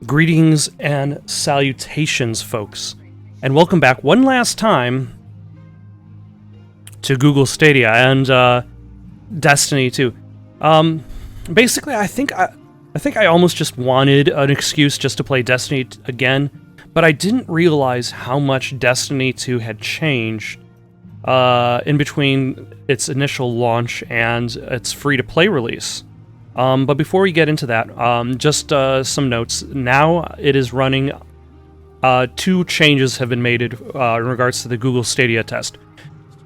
Greetings and salutations, folks, and welcome back one last time to Google Stadia and Destiny 2. Basically, I think I almost just wanted an excuse just to play Destiny again, but I didn't realize how much Destiny 2 had changed in between its initial launch and its free-to-play release. But before we get into that, just some notes. Now it is running, 2 changes have been made in regards to the Google Stadia test.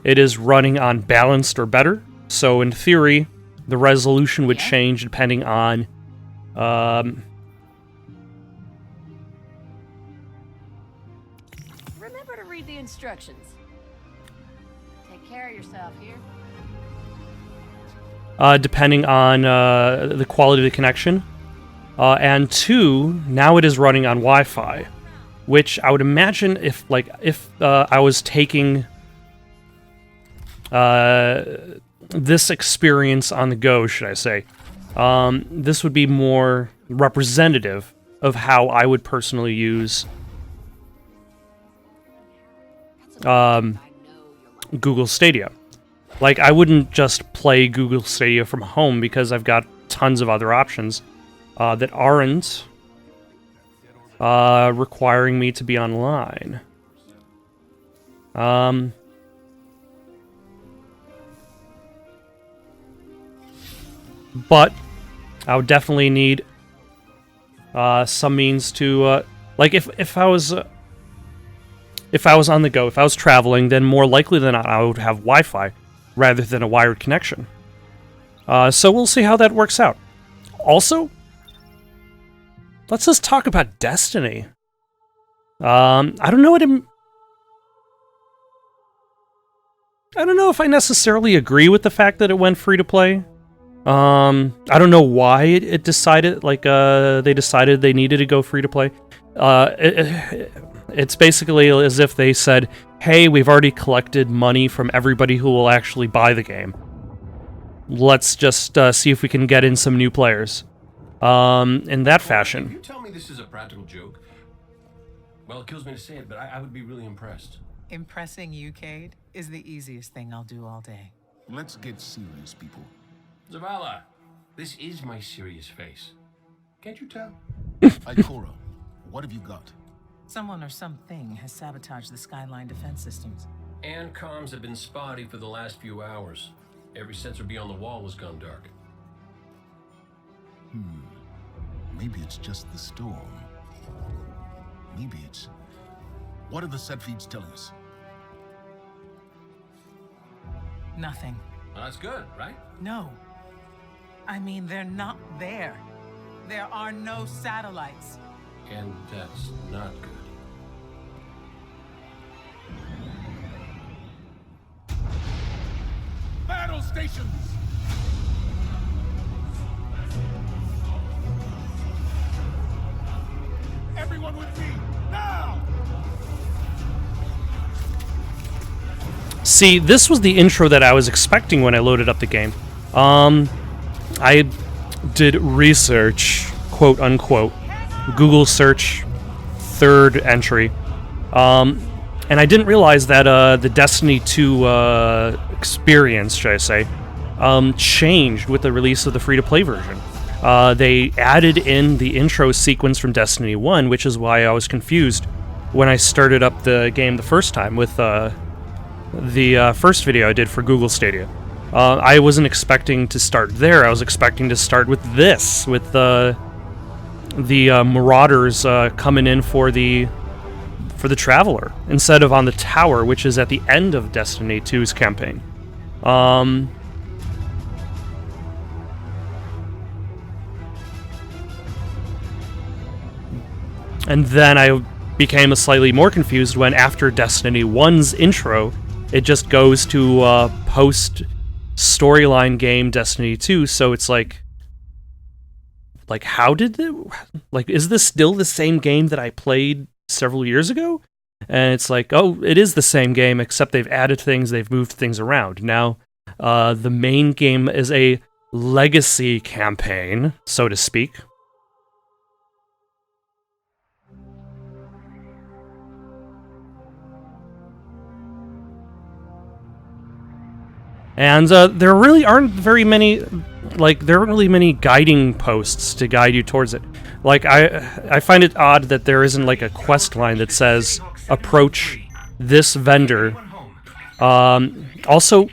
It is running on balanced or better, so in theory, the resolution would change depending on, Remember to read the instructions. Take care of yourself here. Depending on the quality of the connection. And 2, now it is running on Wi-Fi, which I would imagine if I was taking this experience on the go, should I say, this would be more representative of how I would personally use Google Stadia. Like, I wouldn't just play Google Stadia from home because I've got tons of other options that aren't requiring me to be online. But I would definitely need some means to, like, if I was on the go, if I was traveling, then more likely than not I would have Wi-Fi rather than a wired connection. So we'll see how that works out. Also, let's just talk about Destiny. I don't know I don't know if I necessarily agree with the fact that it went free to play. I don't know why it decided, they decided they needed to go free to play. It's basically as if they said, hey, we've already collected money from everybody who will actually buy the game. Let's just see if we can get in some new players. In that fashion. If you tell me this is a practical joke, well, it kills me to say it, but I would be really impressed. Impressing you, Cade, is the easiest thing I'll do all day. Let's get serious, people. Zavala, this is my serious face. Can't you tell? Ikora, what have you got? Someone or something has sabotaged the Skyline defense systems. And comms have been spotty for the last few hours. Every sensor beyond the wall has gone dark. Maybe it's just the storm. Maybe it's... What are the set feeds telling us? Nothing. Well, that's good, right? No. I mean, they're not there. There are no satellites. And that's not good. Battle stations! Everyone with me, now! See, this was the intro that I was expecting when I loaded up the game. I did research, quote unquote, Google search, 3rd entry, and I didn't realize that the Destiny 2 experience, should I say, changed with the release of the free-to-play version. They added in the intro sequence from Destiny 1, which is why I was confused when I started up the game the first time with the first video I did for Google Stadia. I wasn't expecting to start there. I was expecting to start with this, with the Marauders coming in for the Traveler, instead of on the tower, which is at the end of Destiny 2's campaign. And then I became slightly more confused when, after Destiny 1's intro, it just goes to post-storyline game Destiny 2, so it's like, how did is this still the same game that I played several years ago? And it's like, oh, it is the same game, except they've added things, they've moved things around. Now, the main game is a legacy campaign, so to speak. And there really aren't very many, like, there aren't really many guiding posts to guide you towards it. Like, I find it odd that there isn't, like, a quest line that says, approach this vendor. Also,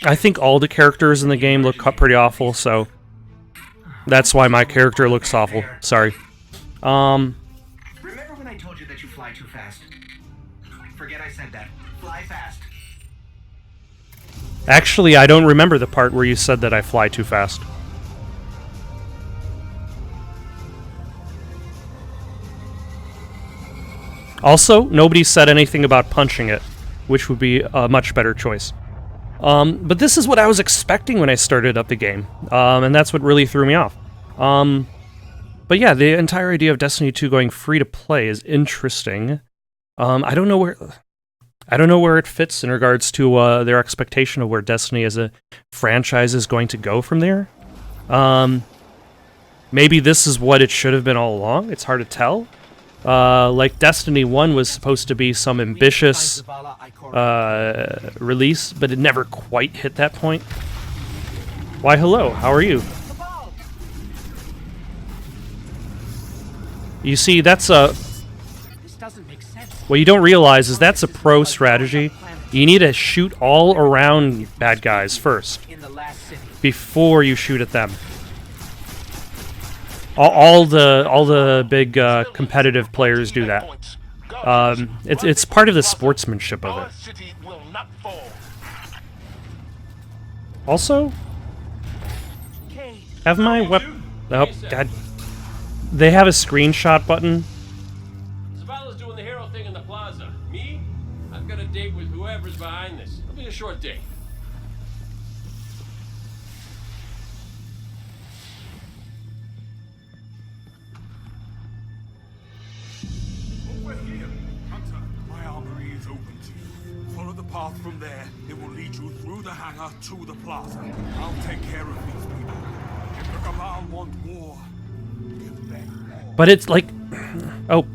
I think all the characters in the game look pretty awful, so that's why my character looks awful. Sorry. Remember when I told you that you fly too fast? Forget I said that. Fly fast. Actually, I don't remember the part where you said that I fly too fast. Also, nobody said anything about punching it, which would be a much better choice. But this is what I was expecting when I started up the game, and that's what really threw me off. But yeah, the entire idea of Destiny 2 going free to play is interesting. I don't know where it fits in regards to their expectation of where Destiny as a franchise is going to go from there. Maybe this is what it should have been all along. It's hard to tell. Like Destiny 1 was supposed to be some ambitious release, but it never quite hit that point. Why, hello, how are you? You see, that's a... What you don't realize is that's a pro strategy. You need to shoot all around bad guys first, before you shoot at them. All the big competitive players do that. It's part of the sportsmanship of it. Also, have my weapon... Oh, God. They have a screenshot button. Zavala's doing the hero thing in the plaza. Me? I've got a date with whoever's behind this. It'll be a short date. Over here, Hunter. My armory is open to you. Follow the path from there. It will lead you through the hangar to the plaza. I'll take care of these people. If the Cabal want war, give them war. But it's like... Oh,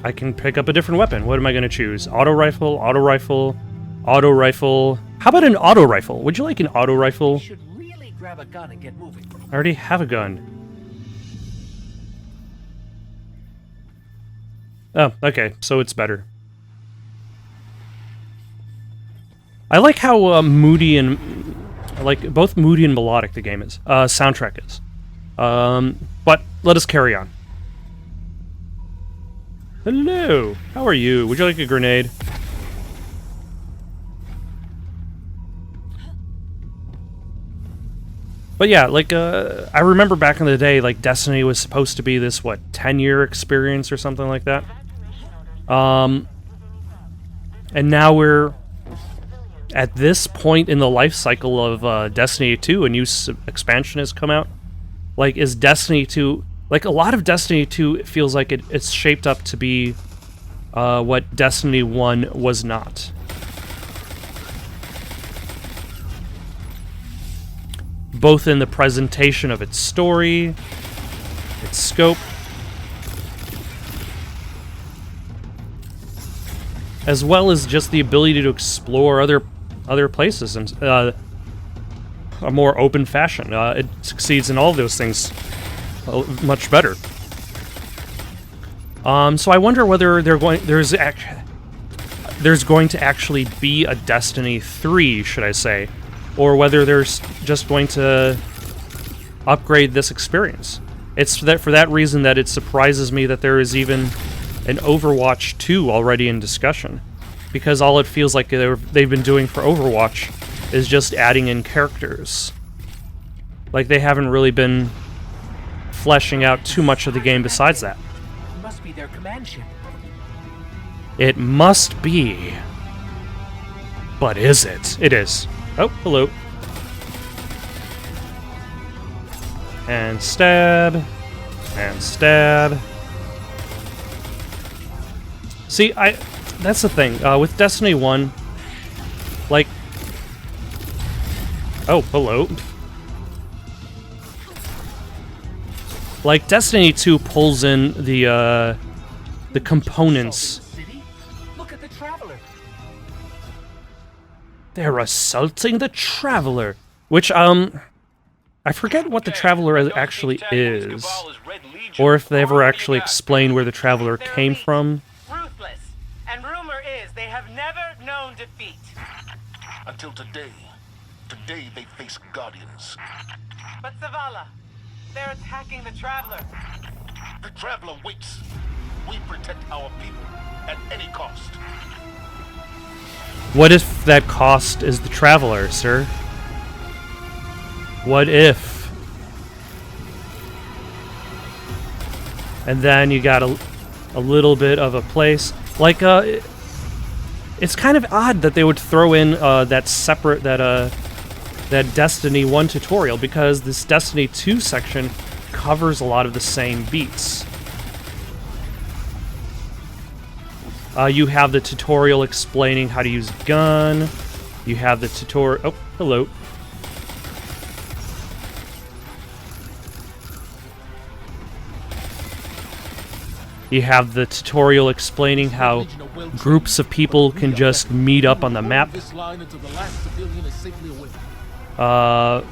I can pick up a different weapon. What am I going to choose? Auto rifle, auto rifle, auto rifle. How about an auto rifle? Would you like an auto rifle? You should really grab a gun and get moving. I already have a gun. Oh, okay, so it's better. I like how moody and... like, both moody and melodic the game is. Soundtrack is. But let us carry on. Hello, how are you? Would you like a grenade? But yeah, like, I remember back in the day, like, Destiny was supposed to be this, what, 10-year experience or something like that? And now we're at this point in the life cycle of Destiny 2, a new expansion has come out. Like, is Destiny 2... Like, a lot of Destiny 2 feels like it's shaped up to be what Destiny 1 was not. Both in the presentation of its story, its scope, as well as just the ability to explore other places in a more open fashion. It succeeds in all of those things much better. So I wonder whether there's going to actually be a Destiny 3, should I say, or whether there's just going to upgrade this experience. It's for that reason that it surprises me that there is even an Overwatch 2 already in discussion, because all it feels like they've been doing for Overwatch is just adding in characters. Like, they haven't really been fleshing out too much of the game besides that. It must be their command ship. It must be. But is it? It is. Oh, hello. And stab. And stab. See, that's the thing. With Destiny 1, like... Oh, hello. Like, Destiny 2 pulls in the components. Look at the Traveler. They're assaulting the Traveler. Which, I forget what the Traveler actually is. Or if they ever actually explain where the Traveler came from. Ruthless. And rumor is they have never known defeat. Until today. Today they face Guardians. But Zavala, they're attacking the Traveler. The Traveler waits. We protect our people at any cost. What if that cost is the Traveler, sir? What if? And then you got a little bit of a place. Like, it's kind of odd that they would throw in that separate, that Destiny 1 tutorial, because this Destiny 2 section covers a lot of the same beats. You have the tutorial explaining how to use a gun. You have the tutorial... Oh, hello. You have the tutorial explaining how groups of people can just meet up on the map. How,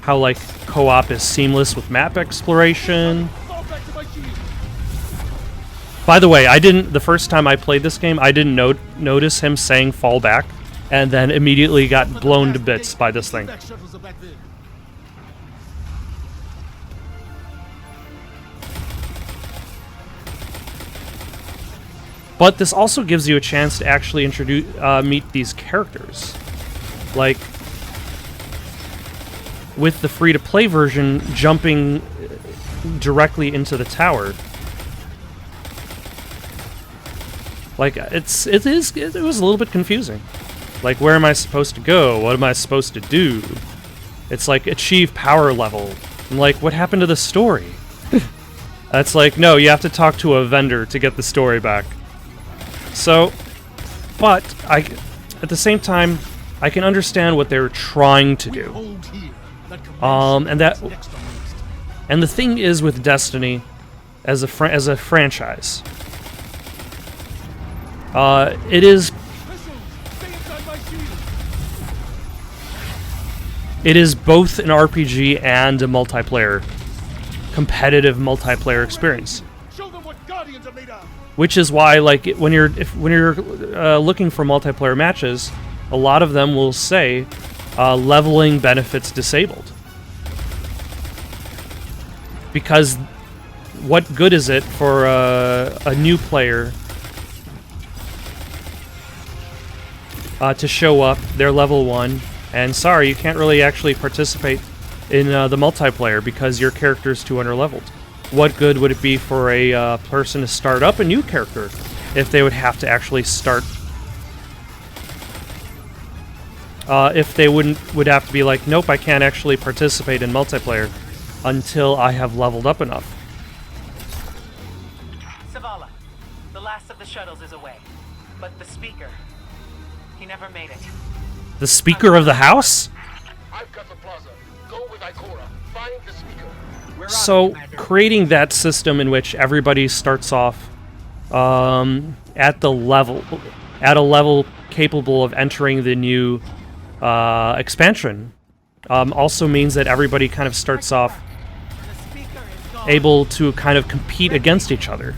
like, co-op is seamless with map exploration. By the way, the first time I played this game, I didn't notice him saying fall back, and then immediately got blown to bits by this thing. But this also gives you a chance to actually meet these characters. Like, with the free-to-play version, jumping directly into the tower. Like, it was a little bit confusing. Like, where am I supposed to go? What am I supposed to do? It's like, achieve power level. I'm like, what happened to the story? That's like, no, you have to talk to a vendor to get the story back. So, but, at the same time, I can understand what they're trying to do. And the thing is with Destiny, as a franchise, it is both an RPG and a multiplayer, competitive multiplayer experience. Which is why, like, when you're looking for multiplayer matches, a lot of them will say leveling benefits disabled. Because what good is it for a new player to show up, they're level 1, and sorry, you can't really actually participate in the multiplayer because your character's too underleveled. What good would it be for a person to start up a new character if they would have to actually start... if they would have to be like, nope, I can't actually participate in multiplayer until I have leveled up enough. Zavala, the last of the shuttles is away, but the speaker, he never made it. The Speaker of the House? I've got the plaza. Go with Ikora. Find the speaker. So, creating that system in which everybody starts off at a level capable of entering the new expansion, also means that everybody kind of starts off able to kind of compete against each other.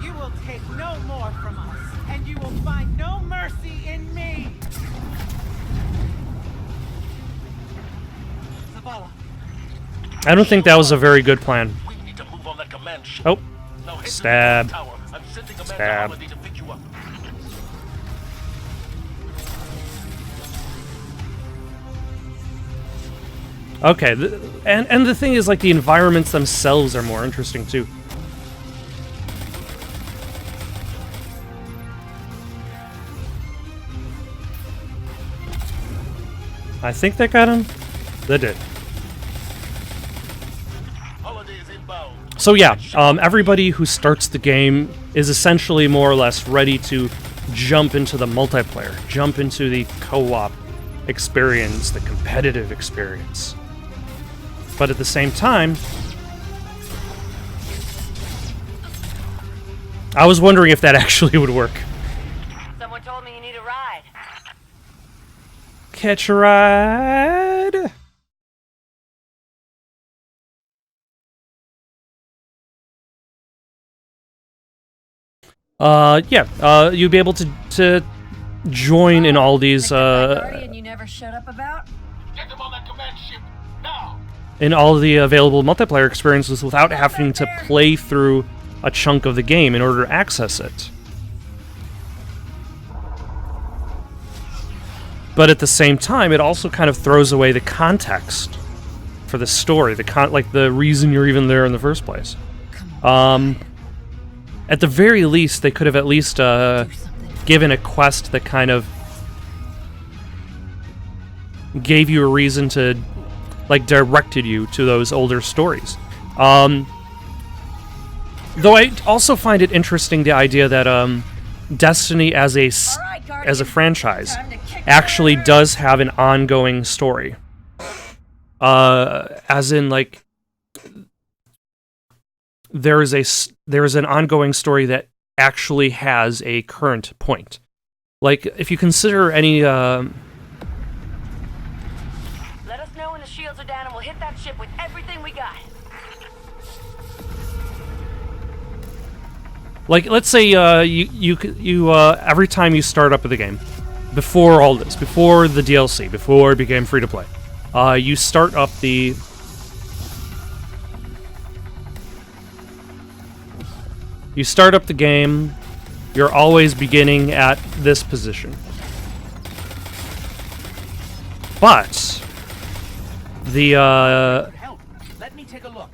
You will take no more from us, and you will find no mercy in me. Zavala. I don't think that was a very good plan. We need to move on that command ship. Oh, Now head to the stab. tower. I'm sending a man to Stab. Holiday to pick you up. Okay, and the thing is, like, the environments themselves are more interesting too. I think that got him. That did. Holiday is inbound. So yeah, everybody who starts the game is essentially more or less ready to jump into the multiplayer, jump into the co-op experience, the competitive experience. But at the same time, I was wondering if that actually would work. Someone told me you need a ride. catch a ride? Yeah, you'd be able to join in all these, Guardian you never shut up about? Get them on that command ship now. in all the available multiplayer experiences without having to play through a chunk of the game in order to access it. But at the same time, it also kind of throws away the context for the story, like the reason you're even there in the first place. At the very least, they could have at least given a quest that kind of gave you a reason to, like, directed you to those older stories. Though I also find it interesting, the idea that Destiny as a franchise actually does have an ongoing story. As in, like, there is an ongoing story that actually has a current point. Like, if you consider any Let us know when the shields are down and we'll hit that ship with everything we got. like, let's say you every time you start up the game, before all this, before the DLC, before it became free to play, you start up the game, you're always beginning at this position. But Let me take a look.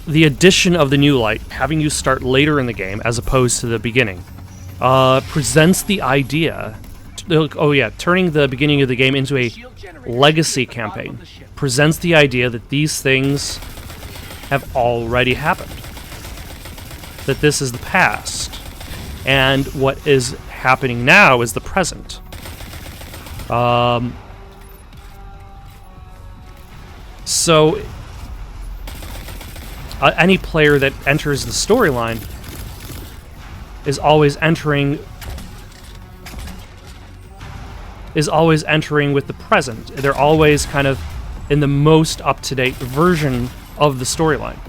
the addition of the new light, having you start later in the game as opposed to the beginning, presents the idea. Turning the beginning of the game into a legacy campaign presents the idea that these things have already happened. That this is the past, and what is happening now is the present. So any player that enters the storyline is always entering with the present. They're always kind of in the most up-to-date version of the storyline.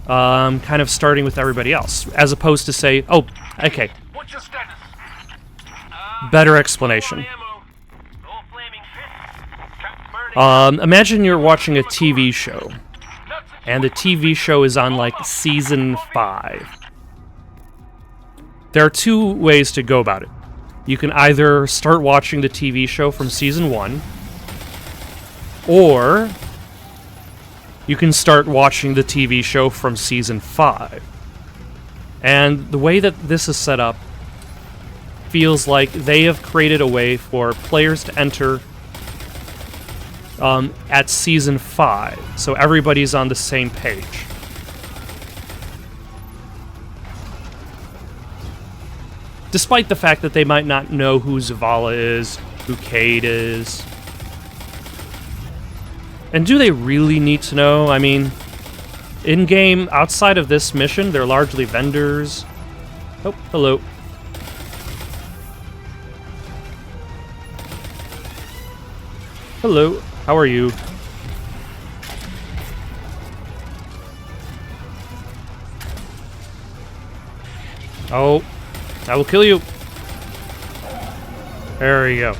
Kind of starting with everybody else, as opposed to say, oh, okay, What's your status? better explanation. Imagine you're watching a TV show, and the TV show is on, like, season 5. There are two ways to go about it. You can either start watching the TV show from season 1, or you can start watching the TV show from season 5. And the way that this is set up feels like they have created a way for players to enter at season 5, so everybody's on the same page. Despite the fact that they might not know who Zavala is, who Cade is. And do they really need to know? I mean, in-game, outside of this mission, they're largely vendors. Oh, hello. Hello, how are you? Oh, I will kill you. There we go.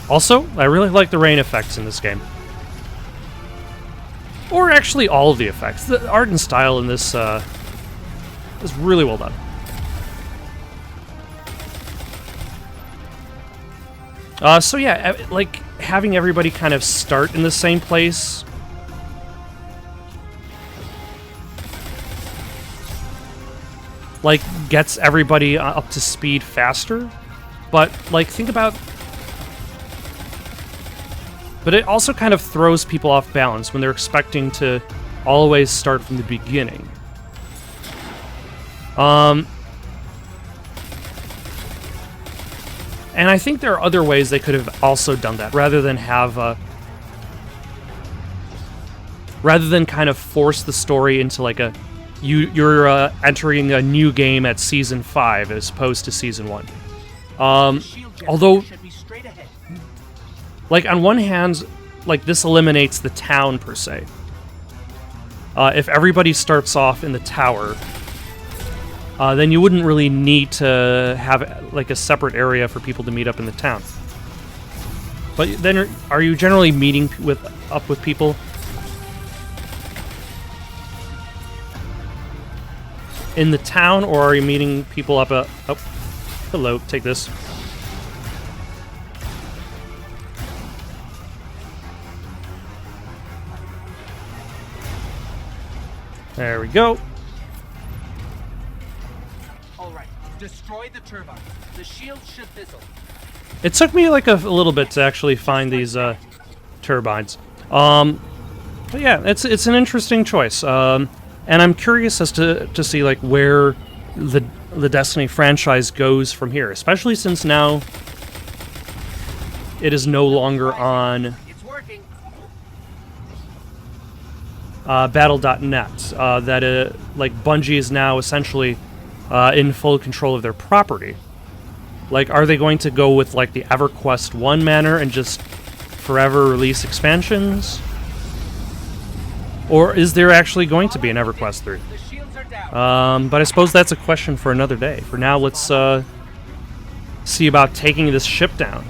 Also, I really like the rain effects in this game. Or actually all of the effects. The art and style in this is really well done. So yeah, like, having everybody kind of start in the same place like gets everybody up to speed faster. But like, think about... But it also kind of throws people off balance when they're expecting to always start from the beginning. And I think there are other ways they could have also done that, rather than have rather than kind of force the story into like a you're entering a new game at Season 5 as opposed to Season 1. Although, like, on one hand, like, this eliminates the town, per se. If everybody starts off in the tower, then you wouldn't really need to have, like, a separate area for people to meet up in the town. But then, are you generally meeting up with people? In the town, or are you meeting people up oh, hello, take this. There we go. All right, destroy the turbine. The shield should fizzle. It took me like a little bit to actually find these turbines. But yeah, it's an interesting choice. And I'm curious as to see like where the Destiny franchise goes from here, especially since now it is no longer on Battle.net. That like Bungie is now essentially in full control of their property. Like, are they going to go with like the EverQuest 1 manner and just forever release expansions? Or is there actually going to be an EverQuest 3? But I suppose that's a question for another day. For now, let's see about taking this ship down.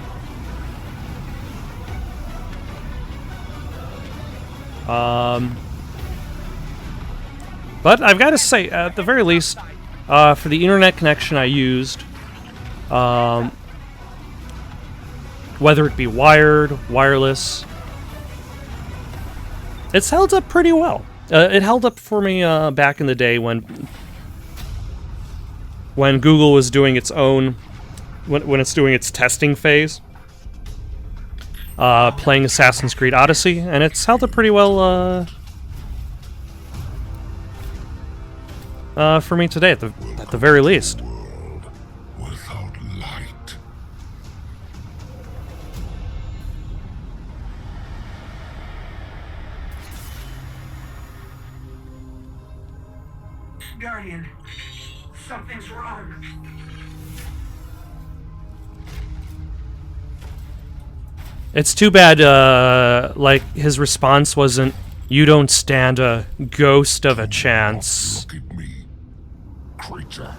But I've got to say, at the very least, for the internet connection I used, whether it be wired, wireless, it's held up pretty well. It held up for me back in the day when Google was doing its own, when it's doing its testing phase, playing Assassin's Creed Odyssey, and it's held up pretty well for me today, at the very least. Guardian, something's wrong. It's too bad, like, his response wasn't, "You don't stand a ghost of a chance." Look at me, creature.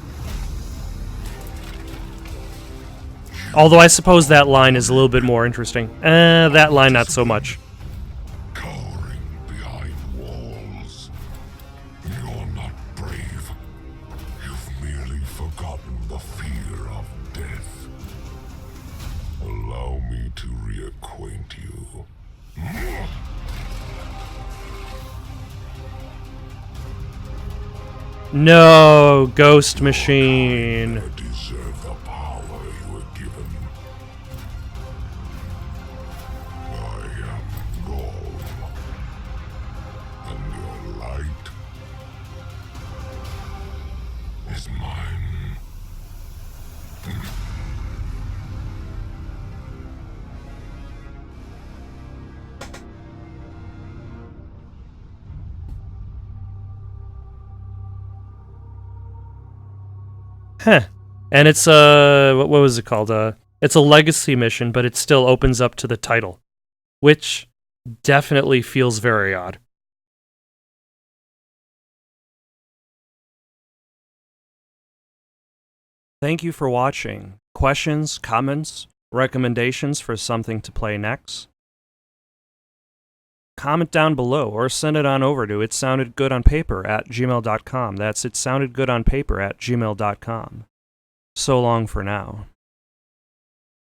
Although I suppose that line is a little bit more interesting. That line not so much. Cowering behind walls. You're not brave. You've merely forgotten the fear of death. Allow me to reacquaint you. No, ghost machine. You deserve the power you were given. I am gone. And your light is mine. Huh. And it's what was it called? It's a legacy mission, but it still opens up to the title, which definitely feels very odd. Thank you for watching. Questions, comments, recommendations for something to play next? Comment down below or send it on over to itsoundedgoodonpaper@gmail.com. That's itsoundedgoodonpaper@gmail.com. So long for now.